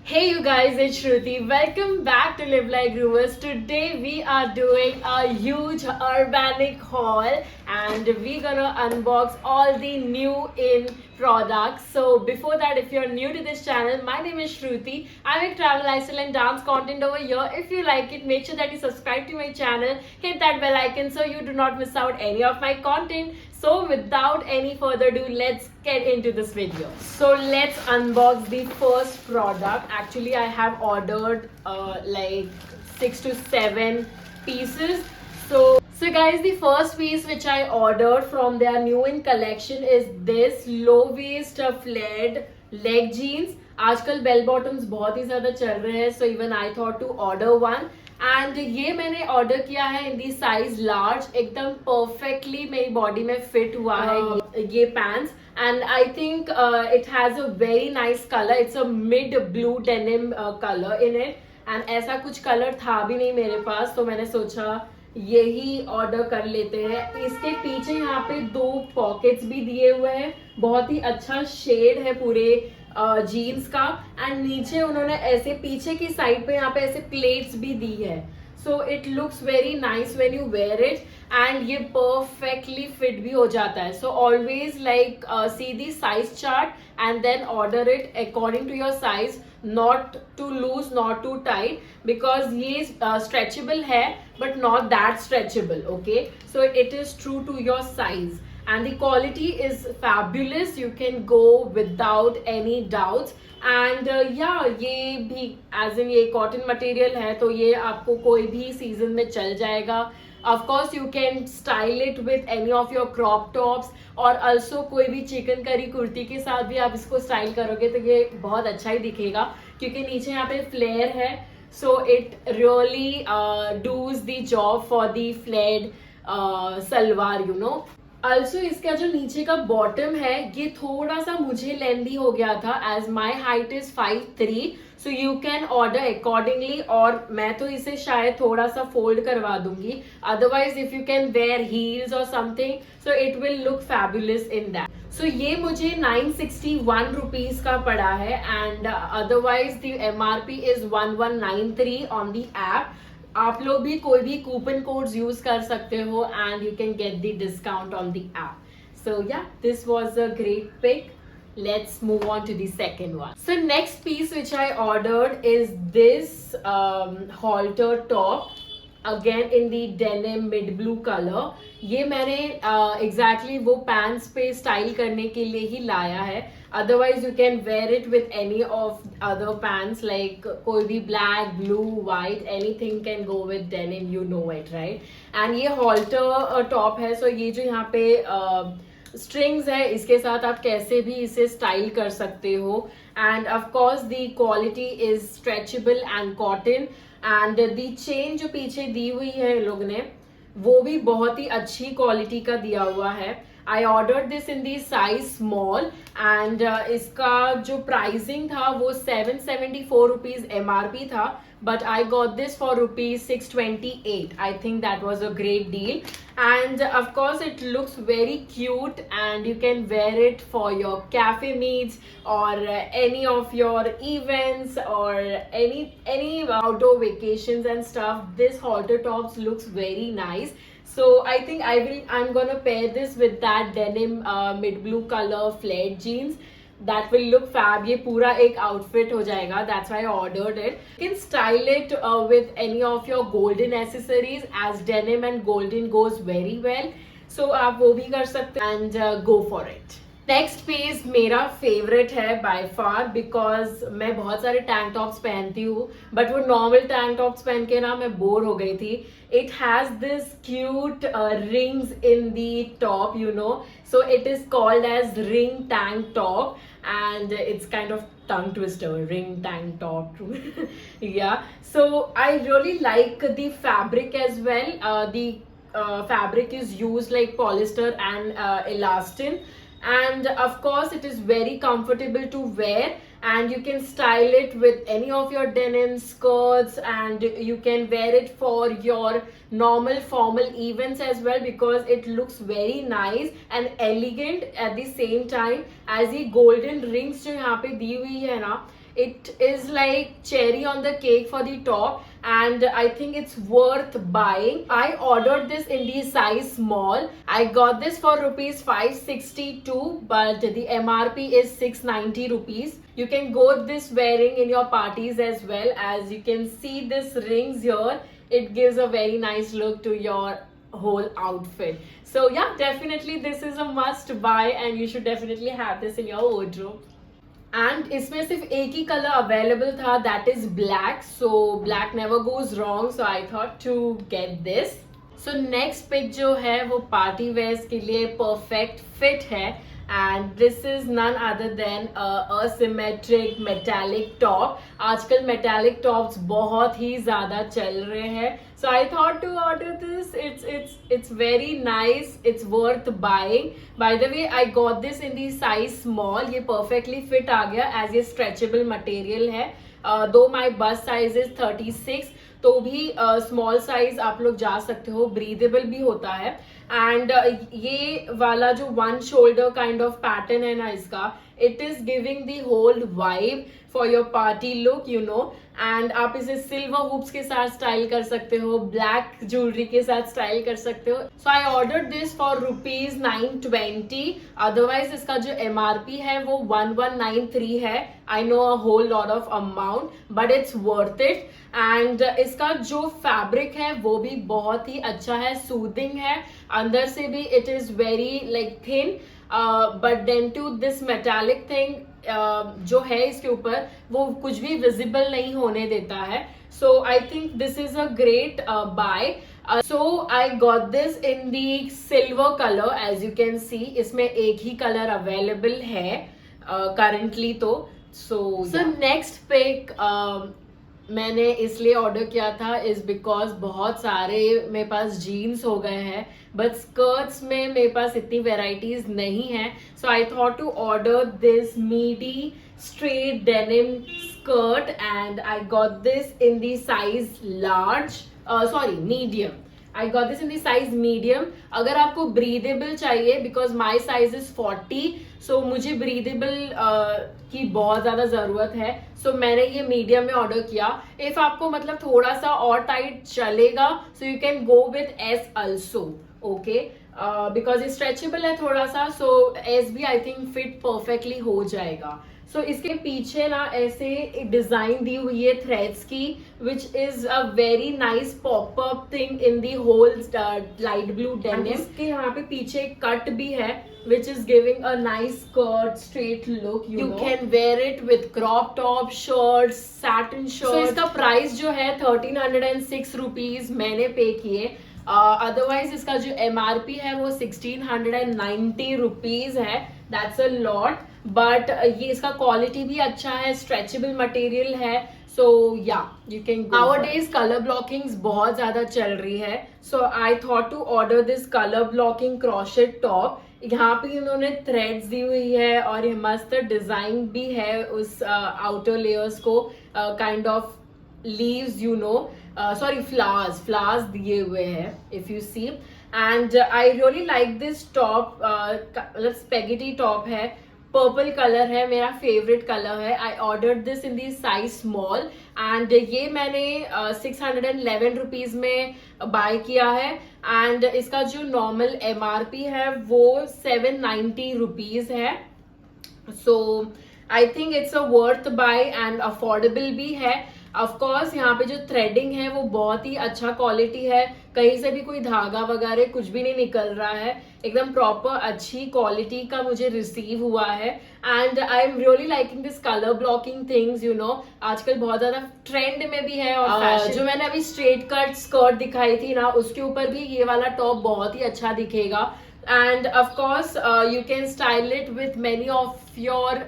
Hey you guys, it's Shruti. Welcome back to Live Like Groovers. Today we are doing a huge urbanic haul and we're gonna unbox all the new in products. So before that, if you're new to this channel, my name is Shruti. I make travel, lifestyle and dance content over here. If you like it, make sure that you subscribe to my channel, hit that bell icon so you do not miss out any of my content. So without any further ado, let's get into this video. So let's unbox the first product. Actually, I have ordered like 6 to 7 pieces. So guys, the first piece which I ordered from their new in collection is this low waist flared leg jeans. आजकल bell bottoms बहुत ही ज्यादा चल रहे हैं, so even I thought to order one. And ये मैंने order किया है इन दी साइज लार्ज. एकदम परफेक्टली मेरी बॉडी में फिट हुआ है ये pants. And I think it has a very nice colour. It's a mid blue denim colour in it. And ऐसा कुछ कलर था भी नहीं मेरे पास, तो मैंने सोचा यही ऑर्डर कर लेते हैं. इसके पीछे यहाँ पे 2 पॉकेट्स भी दिए हुए हैं. बहुत ही अच्छा शेड है पूरे जीन्स का. एंड नीचे उन्होंने ऐसे पीछे की साइड पे यहाँ पे ऐसे प्लेट्स भी दी है. So it looks very nice when you wear it. And ये परफेक्टली फिट भी हो जाता है. So always like see the size chart and then order it according to your size. Not too loose, not too tight, because ये stretchable है but not that stretchable. Okay, so it is true to your size and the quality is fabulous. You can go without any doubts. And yeah, ये भी as in ये cotton material है, तो ये आपको कोई भी season में चल जाएगा. Of course you can style it with any of your crop tops, और also कोई भी चिकन करी कुर्ती के साथ भी आप इसको स्टाइल करोगे तो ये बहुत अच्छा ही दिखेगा, क्योंकि नीचे यहाँ पे फ्लेयर है. So it really does the job for the flared salwar, you know. Also इसका जो नीचे का बॉटम है ये थोड़ा सा मुझे लेंदी हो गया था, as my height is 5'3", so you can order accordingly. और मैं तो इसे शायद थोड़ा सा फोल्ड करवा दूंगी. Otherwise if you can wear heels और something, so it will look fabulous in that. So ये मुझे 961 रुपीज का पड़ा है. And otherwise the MRP is 1193 on the app. आप लोग भी कोई भी कूपन कोड्स यूज कर सकते हो and you can get the discount on the app. So yeah, this was a great pick. Let's move on to the second one. So next piece which I ordered is this halter top, again in the denim mid blue color. ये मैंने exactly वो pants पे style करने के लिए ही लाया है. Otherwise you can wear it with any of other pants, like कोई भी black, blue, white, anything can go with denim, you know it, right? And ये halter top है, so ये जो यहाँ पे स्ट्रिंग्स है इसके साथ आप कैसे भी इसे स्टाइल कर सकते हो. End of course the quality is stretchable and cotton. And the chain जो पीछे दी हुई है लोग ने, वो भी बहुत ही अच्छी क्वालिटी का दिया हुआ है. आई order this in the size small. And इसका जो प्राइसिंग था वो 774 रुपीज MRP था, but I got this for rupees 628. I think that was a great deal. And of course it looks very cute and you can wear it for your cafe meets or any of your events or any outdoor vacations and stuff. This halter tops looks very nice. So I think I'm gonna pair this with that denim mid blue color flared jeans. That will look fab. ये पूरा एक outfit हो जाएगा. That's why I ordered it. You can style it with any of your golden accessories, as denim and golden goes very well. So आप वो भी कर सकते हैं and go for it. Next piece मेरा फेवरेट है बाय फार, बिकॉज मैं बहुत सारे टैंक टॉप्स पहनती हूँ, बट वो नॉर्मल टैंक टॉप्स पहन के ना मैं बोर हो गई थी. It has this cute rings in the top, you know. So it is called as ring tank top and it's kind of tongue twister, ring tank top. Yeah, so I really like the fabric as well. The fabric is used like polyester and elastin, and of course it is very comfortable to wear, and you can style it with any of your denim skirts, and you can wear it for your normal formal events as well, because it looks very nice and elegant at the same time. as ये golden rings जो यहाँ पे दी हुई है ना, It is like cherry on the cake for the top, and I think it's worth buying. I ordered this in the size small. I got this for rupees 562, but the MRP is 690 rupees. You can go this wearing in your parties as well. As you can see this rings here, it gives a very nice look to your whole outfit. So yeah, definitely this is a must buy and you should definitely have this in your wardrobe. And इसमें सिर्फ एक ही colour available था, that is black. So black never goes wrong, so I thought to get this. So next pick जो है वो party wears के लिए परफेक्ट फिट है, and this is none other than asymmetric metallic top. आजकल metallic tops बहुत ही ज्यादा चल रहे हैं, so I thought to order this. It's very nice. It's worth buying. By the way, I got this in the size small. ये perfectly fit आ गया as ये stretchable material है. Though my bust size is 36, तो भी small size आप लोग जा सकते हो, ब्रीदेबल भी होता है. एंड ये वाला जो one shoulder kind of pattern है ना इसका, it is giving the whole vibe for your party look, you know. And आप इसे सिल्वर हुप्स के साथ स्टाइल कर सकते हो, ब्लैक ज्वेलरी के साथ स्टाइल कर सकते हो. So I order this for rupees 920. Otherwise इसका जो MRP है वो 1193 है. I know a whole lot of amount, but it's worth it. And इसका जो फैब्रिक है वो भी बहुत ही अच्छा है, सूदिंग है. अंदर से भी it is very like thin, but then to this metallic thing जो है इसके ऊपर वो कुछ भी विजिबल नहीं होने देता है. So I think this is a great buy. So I got this in the silver colour. As you can see इसमें एक ही कलर अवेलेबल है करंटली. तो सो नेक्स्ट पिक मैंने इसलिए ऑर्डर किया था इज बिकॉज बहुत सारे मेरे पास जीन्स हो गए हैं, बट स्कर्ट्स में मेरे पास इतनी वेराइटीज नहीं है. So I thought to order this midi straight denim skirt, and I got this in the size large, medium. I got this in the size medium. अगर आपको ब्रीदेबल चाहिए, because my size is 40, so मुझे breathable की बहुत ज्यादा जरूरत है, सो मैंने ये मीडियम में ऑर्डर किया. इफ आपको मतलब थोड़ा सा और टाइट चलेगा, सो you can go with S also, okay, because ये स्ट्रेचेबल है थोड़ा सा. सो S भी आई थिंक फिट परफेक्टली हो जाएगा. सो इसके पीछे ना ऐसे एक डिजाइन दी हुई है थ्रेड्स की, which is a very nice popup thing in the whole light blue denim. इसके यहाँ पे पीछे कट भी है, which is giving a nice skirt straight look. You can wear it with crop top, shirts, satin shirts. So इसका price जो है 1306 rupees मैंने पे किए. अदरवाइज इसका जो MRP है वो 1690 रुपीज है. दैट्स अ लॉट, बट ये इसका क्वालिटी भी अच्छा है, स्ट्रेचेबल मटेरियल है. So yeah you can. Nowadays colour blockings बहुत ज्यादा चल रही है, so I thought to order this colour blocking crochet top. यहाँ पे इन्होंने थ्रेड्स दी हुई है और ये मस्त डिजाइन भी है उस आउटर लेयर्स को, kind of leaves, you know, sorry flowers दिए हुए हैं if you see. And I really like this top. मतलब स्पेगेटी टॉप है, पर्पल कलर है, मेरा फेवरेट कलर है. I ordered this in the size small, and ये मैंने 611 रुपीज में बाय किया है. एंड इसका जो नॉर्मल MRP है वो 790 रुपीज है. So I think it's a worth buy and affordable भी है. ऑफकोर्स यहाँ पे जो थ्रेडिंग है वो बहुत ही अच्छा क्वालिटी है, कहीं से भी कोई धागा वगैरह कुछ भी नहीं निकल रहा है, एकदम प्रॉपर अच्छी क्वालिटी का मुझे रिसीव हुआ है. And I am really liking this colour blocking things, you know. आजकल बहुत ज्यादा ट्रेंड में भी है. और जो मैंने अभी स्ट्रेट कट स्कर्ट दिखाई थी ना, उसके ऊपर भी ये वाला टॉप बहुत ही अच्छा दिखेगा. And of course you can style it with many of your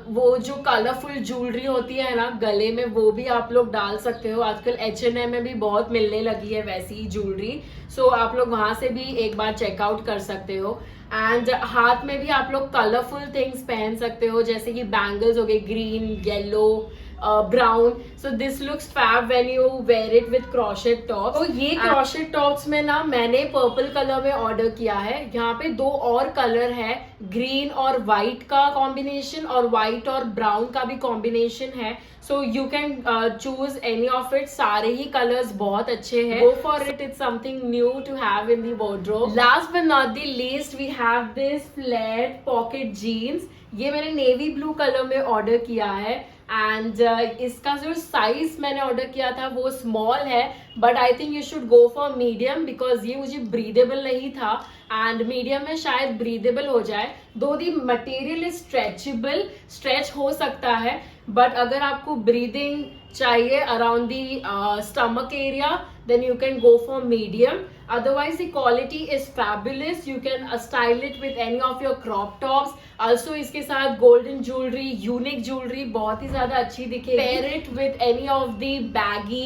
वो जो कलरफुल ज्वेलरी होती है ना गले में, वो भी आप लोग डाल सकते हो. आजकल H&M में भी बहुत मिलने लगी है वैसी ज्वेलरी, सो आप लोग वहां से भी एक बार चेकआउट कर सकते हो. एंड हाथ में भी आप लोग कलरफुल थिंग्स पहन सकते हो, जैसे कि बैंगल्स हो गए green, yellow, brown. So this looks fab when you wear it with crochet tops. तो ये crochet tops में ना मैंने पर्पल कलर में ऑर्डर किया है. यहाँ पे दो और कलर है, ग्रीन और व्हाइट का कॉम्बिनेशन और व्हाइट और ब्राउन का भी कॉम्बिनेशन है. So you can choose any of it. सारे ही कलर्स बहुत अच्छे हैं. Go for it. It's something new to have in the wardrobe. Last but not the least we have this flat pocket jeans. ये मैंने navy blue colour में order किया है एंड इसका जो साइज मैंने ऑर्डर किया था वो स्मॉल है, but I think you should go for medium because ये मुझे ब्रीदेबल नहीं था एंड मीडियम में शायद ब्रीदेबल हो जाए. दो दी मटेरियल इज स्ट्रेचेबल, स्ट्रेच हो सकता है, बट अगर आपको ब्रीदिंग चाहिए around the stomach area then you can go for medium. Otherwise the quality is fabulous. You can style it with any of your crop tops. Also इसके साथ golden jewelry, unique jewelry बहुत ही ज्यादा अच्छी दिखेगी. Pair it with any of the baggy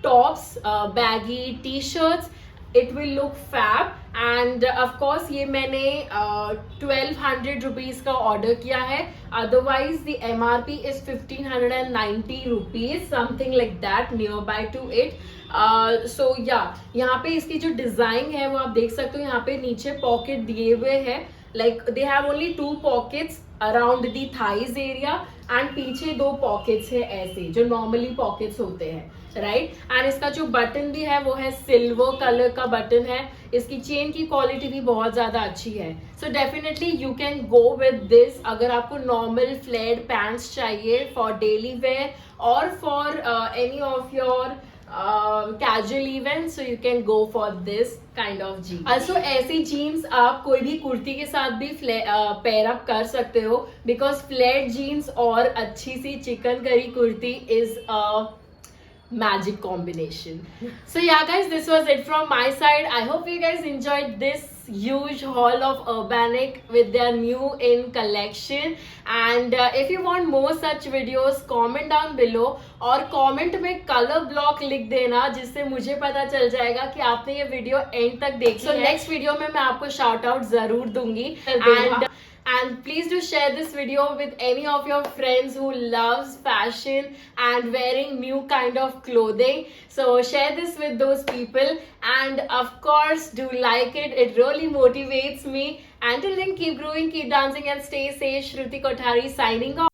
tops, baggy t-shirts. It will look fab. And of course ये मैंने 1200 rupees का ऑर्डर किया है. Otherwise the MRP is 1590 rupees, something like that, near by to it. So yeah यहाँ पे इसकी जो design है वो आप देख सकते हो. यहाँ पे नीचे पॉकेट दिए हुए हैं, like they have only 2 pockets around the thighs area and पीछे 2 पॉकेट्स है ऐसे जो नॉर्मली पॉकेट्स होते हैं, राइट. एंड इसका जो बटन भी है वो है सिल्वर कलर का बटन है. इसकी चेन की क्वालिटी भी बहुत ज्यादा अच्छी है. So definitely you can go with this अगर आपको नॉर्मल फ्लेयर्ड पैंट्स चाहिए फॉर डेली वेयर और for any of your casual events, so you can go for this kind of jeans. Also ऐसी jeans आप कोई भी कुर्ती के साथ भी pair up कर सकते हो because flared jeans और अच्छी सी chicken curry kurti is a magic combination. So yeah guys, this was it from my side. I hope you guys enjoyed this huge haul of Urbanic with their new in collection. And if you want more such videos, comment down below और comment में color block लिख देना जिससे मुझे पता चल जाएगा कि आपने ये वीडियो एंड तक देखी है. So next वीडियो में मैं आपको shout out जरूर दूंगी. And please do share this video with any of your friends who loves fashion and wearing new kind of clothing. So share this with those people and of course do like it. It really motivates me. Until then, keep growing, keep dancing and stay safe. Shruti Kothari signing off.